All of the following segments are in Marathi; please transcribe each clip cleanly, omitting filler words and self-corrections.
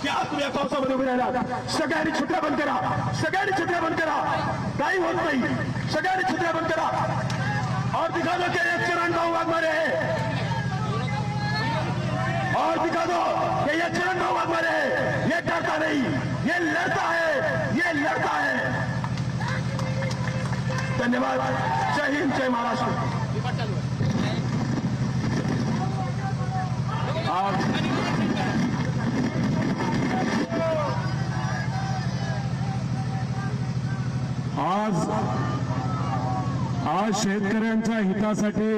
की आज तुम्ही या पावसामध्ये उभे राहिला, सगळ्यांनी छत्र्या बंद करा, सगळ्यांनी छत्र्या बंद करा, काही होत नाही, सगळ्यांनी छत्र्या बंद करा। और दिखा दो कि ये चरण भाऊ वाघमारे है, और दिखा दो कि ये चरण भाऊ वाघमारे है, ये डरता नहीं, ये लड़ता है, ये लड़ता है। धन्यवाद। जय हिंद, जय महाराष्ट्र। आज शेतकऱ्यांच्या हितासाठी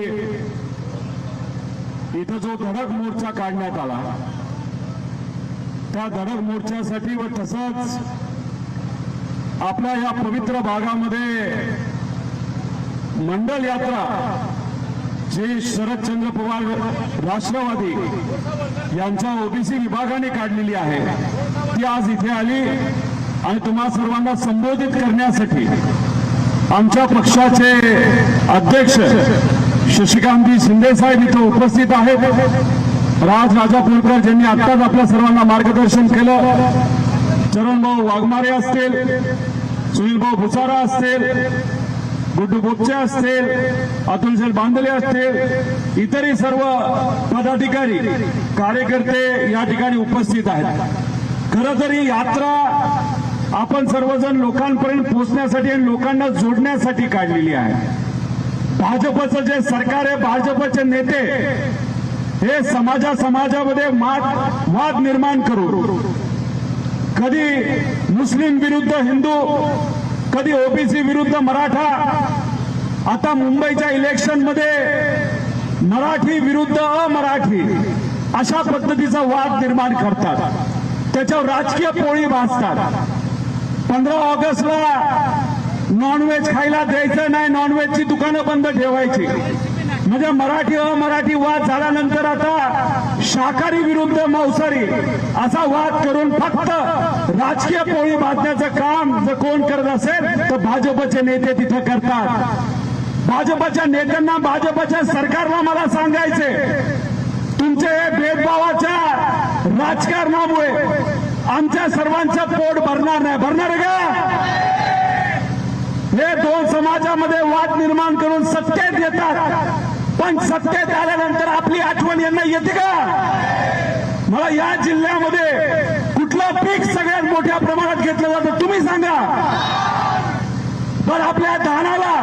इथं जो धडक मोर्चा काढण्यात आला, त्या धडक मोर्चासाठी व तसंच आपल्या या पवित्र भागामध्ये मंडल यात्रा जी शरदचंद्र पवार राष्ट्रवादी यांच्या ओबीसी विभागाने काढलेली आहे, ती आज इथे आली आणि तुम्हा सर्वांना संबोधित करण्यासाठी आमच्या पक्षाचे अध्यक्ष शशिकांतजी शिंदे साहेब इथे उपस्थित आहेत। राज राजापूरकर ज्यांनी आत्ताच आपल्या सर्वांना मार्गदर्शन केलं, चरणभाऊ वाघमारे असतील, सुनीलभाऊ भुसारा असतील, गुड्डू बोपचे असतील, अतुलशेठ बांदले असतील, इतरही सर्व पदाधिकारी कार्यकर्ते या ठिकाणी उपस्थित आहेत। खरं तर ही यात्रा आपण सर्वजण लोकांपर्यंत पोहोचण्यासाठी आणि लोकांना जोडण्यासाठी काढलेली आहे। भाजपचं जे सरकार आहे, भाजपचे नेते हे समाजामध्ये वाद निर्माण करून कधी मुस्लिम विरुद्ध हिंदू, कधी ओबीसी विरुद्ध मराठा, आता मुंबईच्या इलेक्शन मध्ये मराठी विरुद्ध अमराठी अशा पद्धतीचा वाद निर्माण करतात, त्याच्यावर राजकीय पोळी भाजतात। 15 ऑगस्टला नॉनव्हेज खायला द्यायचं नाही, नॉनव्हेजची दुकानं बंद ठेवायची, म्हणजे मराठी अमराठी वाद झाल्यानंतर आता शाकाहारी विरुद्ध मांसाहारी असा वाद करून फक्त राजकीय पोळी भाजण्याचं काम जर कोण करत असेल तर भाजपचे नेते तिथं करतात। भाजपच्या नेत्यांना, भाजपच्या सरकारला मला सांगायचे, तुमचे हे भेदभावाच्या राजकारणामुळे आमच्या सर्वांचं पोट भरणार नाही। भरणार का? हे दोन समाजामध्ये वाद निर्माण करून सत्तेत येतात, पण सत्तेत आल्यानंतर आपली आठवण यांना येते का? मला या जिल्ह्यामध्ये कुठलं पीक सगळ्यात मोठ्या प्रमाणात घेतलं जातं तुम्ही सांगा पण आपल्या धानाला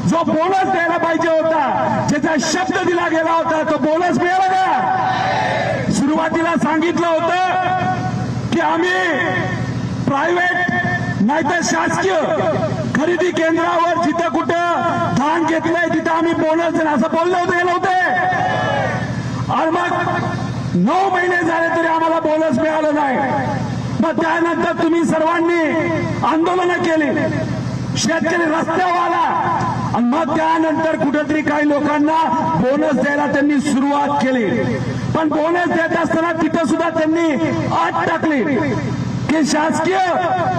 जो बोनस द्यायला पाहिजे होता, ज्याचा शब्द दिला गेला होता, तो बोनस मिळाला का? सुरुवातीला सांगितलं होतं की आम्ही प्रायव्हेट नाहीतर शासकीय खरेदी केंद्रावर जिथं कुठं धान घेतलंय तिथं आम्ही बोनस देणार असं बोलले होते। आणि मग 9 महिने झाले तरी आम्हाला बोनस मिळालं नाही। मग त्यानंतर तुम्ही सर्वांनी आंदोलनं केली, शेतकरी रस्त्यावर आला आणि मग त्यानंतर कुठेतरी काही लोकांना बोनस द्यायला त्यांनी सुरुवात केली। पण बोनस देत असताना तिथं सुद्धा त्यांनी अट टाकली की शासकीय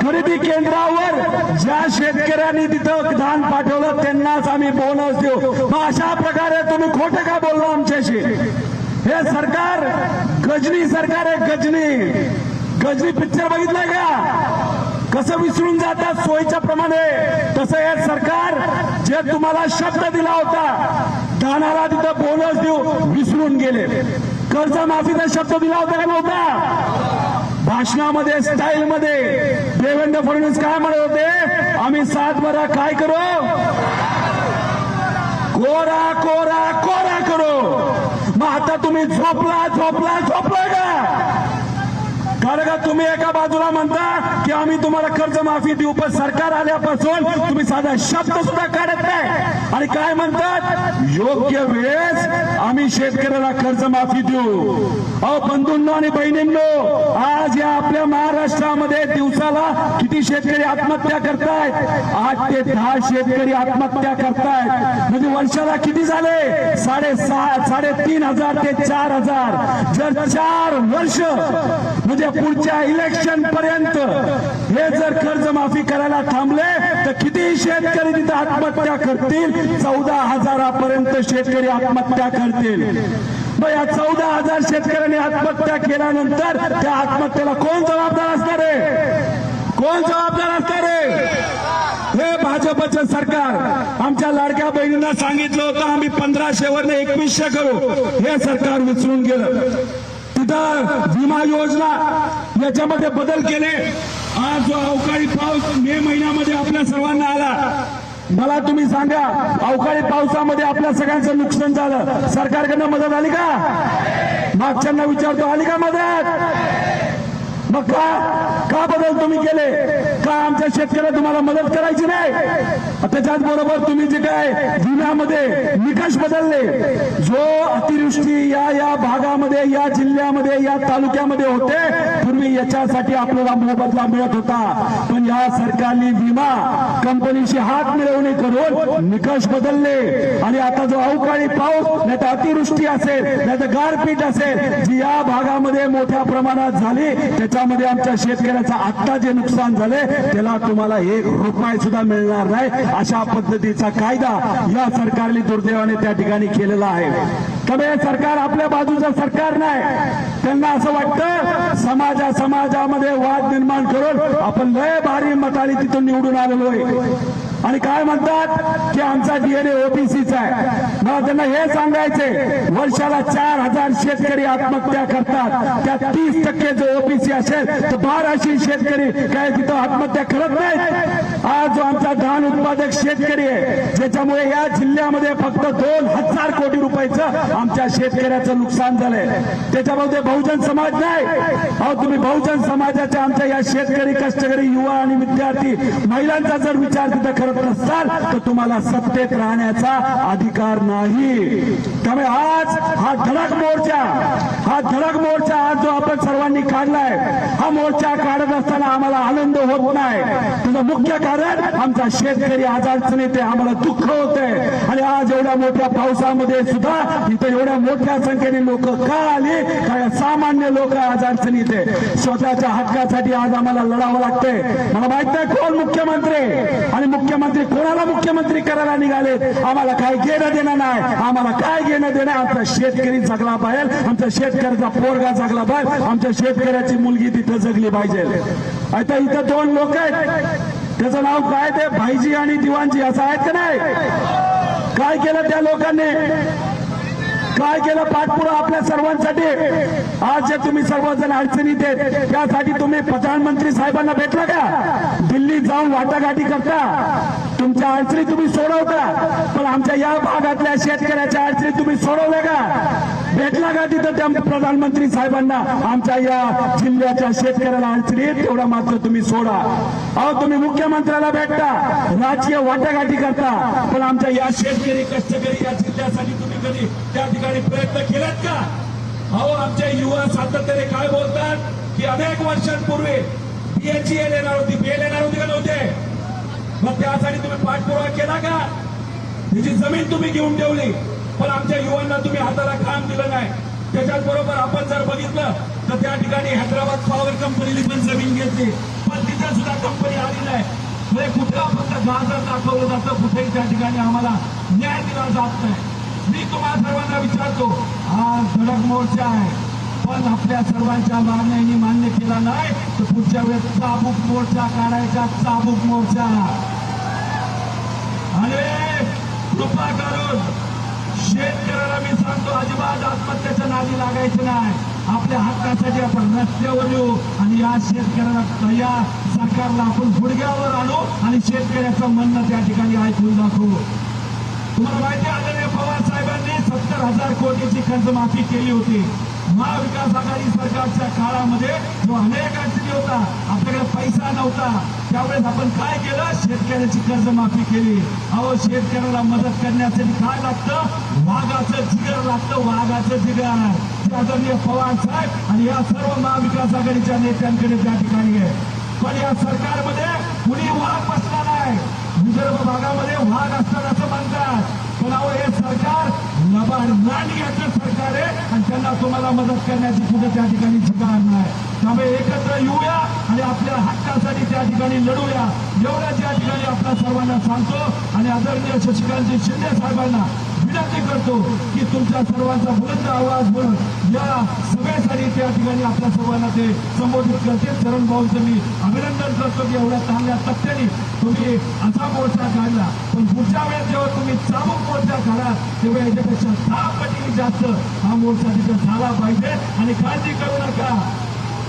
खरेदी केंद्रावर ज्या शेतकऱ्यांनी तिथं धान पाठवलं त्यांनाच आम्ही बोनस देऊ। मग अशा प्रकारे तुम्ही खोटं का बोलला आमच्याशी? हे सरकार गजनी सरकार आहे, गजनी पिक्चर बघितलाय का? कसं विसरून जातात सोयीच्या प्रमाणे, तसं हे सरकार जे तुम्हाला शब्द दिला होता धानाला तिथं बोनस देऊ विसरून गेले। कर्जमाफीचा शब्द दिला होता का नव्हता? भाषणामध्ये स्टाईलमध्ये देवेंद्र फडणवीस काय म्हणत होते? आम्ही 7 बारा काय करू? कोरा कोरा कोरा करू। मग आता तुम्ही झोपला का? कारण का तुम्ही एका बाजूला म्हणता की आम्ही तुम्हाला कर्जमाफी देऊ, पण सरकार आल्यापासून तुम्ही साधा शब्द सुद्धा काढत नाही आणि काय म्हणतात? योग्य वेळेस आम्ही शेतकऱ्याला कर्जमाफी देऊ। अहो बंधूंनो आणि बहिणींनो, आज या आपल्या महाराष्ट्रामध्ये दिवसाला किती शेतकरी आत्महत्या करतायत? 8 ते 10 शेतकरी आत्महत्या करतायत, म्हणजे वर्षाला किती झाले? 3,500 ते 4,000। जर 4 वर्ष म्हणजे पुढच्या इलेक्शन पर्यंत हे जर कर्जमाफी करायला थांबले तर किती शेतकरी तिथे आत्महत्या करतील? 14,000 पर्यंत शेतकरी आत्महत्या करतील। मग या 14,000 शेतकऱ्यांनी आत्महत्या केल्यानंतर त्या आत्महत्येला कोण जबाबदार असणार आहे? कोण जबाबदार असणार आहे? हे भाजपचं सरकार. आमच्या लाडक्या बहिणींना सांगितलं होतं आम्ही 1500 वरनं 2100 करू, हे सरकार विसरून गेलं. तिथं विमा योजना याच्यामध्ये बदल केले. आज जो अवकाळी पाऊस मे महिन्यामध्ये आपल्या सर्वांना आला, मला तुम्ही सांगा अवकाळी पावसामध्ये आपल्या सगळ्यांचं नुकसान झालं, सरकारकडनं मदत आली का? मागच्यांना विचारतो, आली का मदत? मग का बदल तुम्ही केले? का आमच्या शेतकऱ्याला तुम्हाला मदत करायची नाही? त्याच्याच बरोबर तुम्ही जे काय विम्यामध्ये निकष बदलले, जो अतिवृष्टी या भागामध्ये, या जिल्ह्यामध्ये, या तालुक्यामध्ये होते, पूर्वी याच्यासाठी आपल्याला मोबदला मिळत होता. पण या सरकारने विमा कंपनीशी हात मिळवणी करून निकष बदलले आणि आता जो अवकाळी पाऊस नाही तर अतिवृष्टी असेल नाही तर गारपीट असेल जी या भागामध्ये मोठ्या प्रमाणात झाली, त्याच्यामध्ये आमच्या शेतकऱ्याचं आता जे नुकसान झाले त्याला तुम्हाला 1 रुपया सुद्धा मिळणार नाही, अशा पद्धतीचा कायदा या सरकारने दुर्दैवाने त्या ठिकाणी केलेला आहे. त्यामुळे हे सरकार आपल्या बाजूचं सरकार नाही. त्यांना असं वाटतं समाजामध्ये वाद निर्माण करून आपण लय भारी मताने तिथून निवडून आलेलो आहे आणि काय म्हणतात की आमचा डीएनए ओबीसीचा आहे. मला त्यांना हे सांगायचे, वर्षाला 4,000 शेतकरी आत्महत्या करतात, त्यात 30% जो ओबीसी असेल तर 1200 शेतकरी काय तिथं आत्महत्या करत नाहीत. आज जो आमचा धान उत्पादक शेतकरी आहे, ज्याच्यामुळे या जिल्ह्यामध्ये फक्त 2,000 कोटी रुपयाचं आमच्या शेतकऱ्याचं नुकसान झालंय, त्याच्यामध्ये बहुजन समाज नाही. अहो तुम्ही बहुजन समाजाच्या आमच्या या शेतकरी, कष्टकरी, युवा आणि विद्यार्थी महिलांचा जर विचार तिथं करत नसाल तर तुम्हाला सत्तेत राहण्याचा अधिकार नाही. त्यामुळे आज हा धडक मोर्चा आज जो आपण सर्वांनी काढलाय, हा मोर्चा काढत असताना आम्हाला आनंद होत नाही. त्याचं मुख्य कारण आमचा शेतकरी आज अडचणीत आहे, आम्हाला दुःख होतंय. आणि आज एवढ्या मोठ्या पावसामध्ये सुद्धा इथे एवढ्या मोठ्या संख्येने लोक का आली? काय सामान्य लोक आज अडचणीत आहे. स्वतःच्या हक्कासाठी आज आम्हाला लढावं लागतंय. मला माहित नाही कोण मुख्यमंत्री आणि मुख्यमंत्री कोणाला मुख्यमंत्री करायला निघाले. आम्हाला काय घेणं देणं नाही, आम्हाला काय घेणं देणं. आमचा शेतकरी जगला पाहिजे, आमचा शेतकऱ्याचा पोरगा जगला पाहिजे, आमच्या शेतकऱ्याची मुलगी तिथं जगली पाहिजे. आता इथं 2 लोक आहेत, त्याचं नाव काय ते भाईजी आणि दिवाणजी असं आहेत का नाही? काय केलं त्या लोकांनी? काय केलं पाठपुरावा आपल्या सर्वांसाठी? आज जे तुम्ही सर्वजण अडचणीत आहेत त्यासाठी तुम्ही प्रधानमंत्री साहेबांना भेटला का? दिल्लीत जाऊन वाटाघाटी करता, तुमच्या अडचणी तुम्ही सोडवता, पण आमच्या या भागातल्या शेतकऱ्याच्या अडचणी तुम्ही सोडवल्या का? भेटला का तिथं त्या प्रधानमंत्री साहेबांना? आमच्या या जिल्ह्याच्या शेतकऱ्याला अडचणीत तेवढा मात्र तुम्ही सोडा. अहो तुम्ही मुख्यमंत्र्याला भेटता, राजकीय वाटाघाटी करता, पण आमच्या या शेतकरी, कष्टकरी या जिल्ह्यासाठी तुम्ही कधी त्या ठिकाणी प्रयत्न केलात का? अहो आमचे युवा सातत्याने काय बोलतात की अनेक वर्षांपूर्वी BHEL येणार होती, BHEL येणार होती का नव्हते? मग त्यासाठी तुम्ही पाठपुरावा केला का? त्याची जमीन तुम्ही घेऊन ठेवली, पण आमच्या युवांना तुम्ही हाताला काम दिलं नाही. त्याच्याच बरोबर आपण जर बघितलं तर त्या ठिकाणी हैदराबाद पॉवर कंपनीने पण जमीन घेतली, पण तिथे सुद्धा कंपनी आली नाही. म्हणजे कुठं फक्त गाजर दाखवलं जातं, कुठेही त्या ठिकाणी आम्हाला न्याय दिला जात नाही. मी तुम्हाला सर्वांना विचारतो, आज धडक मोर्चा आहे, पण आपल्या सर्वांच्या मागण्यांनी मान्य केला नाही तर पुढच्या वेळेस चाबूक मोर्चा काढायचा, चाबूक मोर्चा. आणि कृपा करून शेतकऱ्याला मी सांगतो, अजिबात आत्महत्याच्या नादी लागायचं नाही. आपल्या हक्कासाठी आपण रस्त्यावर येऊ आणि या शेतकऱ्याला, या सरकारला आपण गुडघ्यावर आणू आणि शेतकऱ्याचं म्हणणं त्या ठिकाणी ऐकून दाखवू. तुम्हाला माहिती आहे आदरणीय पवार साहेबांनी 70,000 कोटीची कर्जमाफी केली होती. महाविकास आघाडी सरकारच्या काळामध्ये जो अनेक अडचणी होता, आपल्याकडे पैसा नव्हता, त्यावेळेस आपण काय केलं? शेतकऱ्याची कर्जमाफी केली. अहो शेतकऱ्याला मदत करण्यासाठी काय लागतं? वाघाचं जिगर लागतं, वाघाचं जिगर. आदरणीय पवार साहेब आणि या सर्व महाविकास आघाडीच्या नेत्यांकडे त्या ठिकाणी आहे. पण या सरकारमध्ये कुणी वाघ बसला नाही. विदर्भ भागामध्ये वाघ असतात असं म्हणतात, पण अहो हे सरकार लबाड लांडग्याचं सरकार आहे आणि त्यांना तुम्हाला मदत करण्याची कुठे त्या ठिकाणी जिकार नाही. त्यामुळे एकत्र येऊया आणि आपल्या हक्कासाठी त्या ठिकाणी लढूया, एवढं त्या ठिकाणी आपल्या सर्वांना सांगतो. आणि आदरणीय शशिकांत शिंदे साहेबांना विनंती करतो की तुमच्या सर्वांचा बुलंद आवाज म्हणून या सभेसाठी त्या ठिकाणी आपल्या सर्वांना ते संबोधित करते. चरण भाऊंचं मी अभिनंदन करतो की एवढ्या चांगल्या तत्त्याने तुम्ही असा मोर्चा काढला. पण पुढच्या वेळेस जेव्हा तुम्ही चाबूक मोर्चा काढा तेव्हा याच्यापेक्षा 10 पटीने जास्त हा मोर्चा तिथे झाला पाहिजे. आणि काळजी करू नका,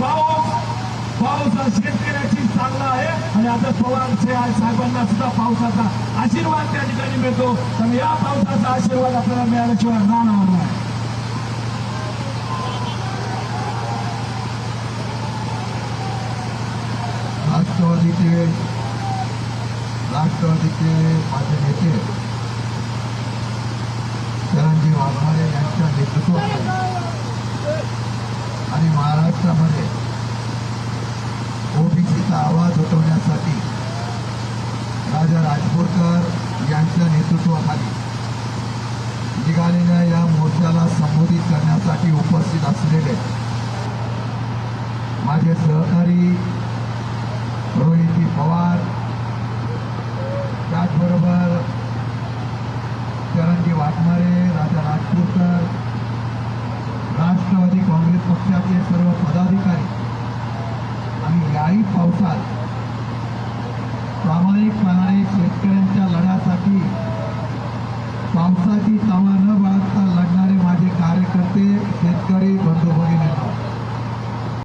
पाऊस हा शेतकऱ्याची चांगला आहे आणि आता पवार साहेबांना सुद्धा पावसाचा आशीर्वाद त्या ठिकाणी मिळतो. तर या पावसाचा आशीर्वाद आपल्याला मिळाल्याशिवाय राहणार नाही. राष्ट्रवादीचे माझे नेते चरणजी वाघमारे यांच्या नेतृत्वाखाली आणि महाराष्ट्रामध्ये ओबीसीचा आवाज उठवण्यासाठी राजा राजपूरकर यांच्या नेतृत्वाखाली निघालेल्या या मोर्चाला संबोधित करण्यासाठी उपस्थित असलेले माझे सहकारी रोहितजी पवार, त्याचबरोबर चरणजी वाघमारे, राजा राजपूरकर, राष्ट्रवादी काँग्रेस पक्षाचे सर्व